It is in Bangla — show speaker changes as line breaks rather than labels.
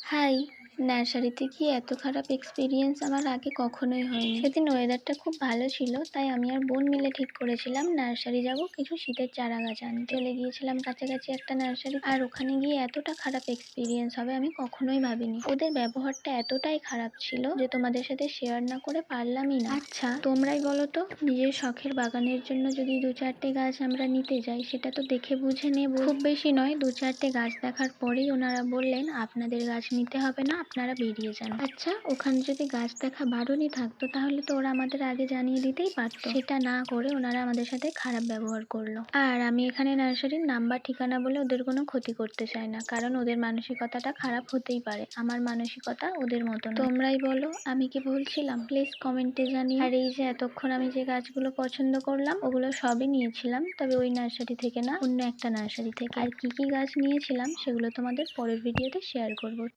হাই! নার্সারিতে গিয়ে এত খারাপ এক্সপেরিয়েন্স আমার আগে কখনোই হয়নি। সেদিন ওয়েদারটা খুব ভালো ছিল, তাই আমি আর বোন মিলে ঠিক করেছিলাম নার্সারি যাব কিছু শীতের চারা গাছ আনতে। চলে গিয়েছিলাম কাছাকাছি একটা নার্সারি, আর ওখানে গিয়ে এতটা খারাপ এক্সপেরিয়েন্স হবে আমি কখনোই ভাবিনি। ওদের ব্যবহারটা এতটাই খারাপ ছিল যে তোমাদের সাথে শেয়ার না করে পারলামই না। আচ্ছা তোমরাই বলো তো, নিজের শখের বাগানের জন্য যদি 2-4টে গাছ আমরা নিতে যাই, সেটা তো দেখে বুঝে নেব। খুব বেশি নয়, 2-4টে গাছ দেখার পরেই ওনারা বললেন আপনাদের গাছ নিতে হবে না, আপনারা বেরিয়ে যান। আচ্ছা ওখানে যদি গাছ দেখা বারণই থাকতো তাহলে তো ওরা আমাদের আগে জানিয়ে দিতেই পারতো। সেটা না করে ওনারা আমাদের সাথে খারাপ ব্যবহার করলো। আর আমি এখানে নার্সারির নাম বা ঠিকানা বলে ওদের কোনো ক্ষতি করতে চাই না, কারণ ওদের মানসিকতাটা খারাপ হতেই পারে, আমার মানসিকতা ওদের মতো না। তোমরাই বলো আমি কি বলছিলাম, প্লিজ কমেন্টে জানিও। আর এই যে এতক্ষণ আমি যে গাছগুলো পছন্দ করলাম ওগুলো সবই নিয়েছিলাম, তবে ওই নার্সারি থেকে না, অন্য একটা নার্সারি থেকে। আর কি কি গাছ নিয়েছিলাম সেগুলো তোমাদের পরের ভিডিওতে শেয়ার করব।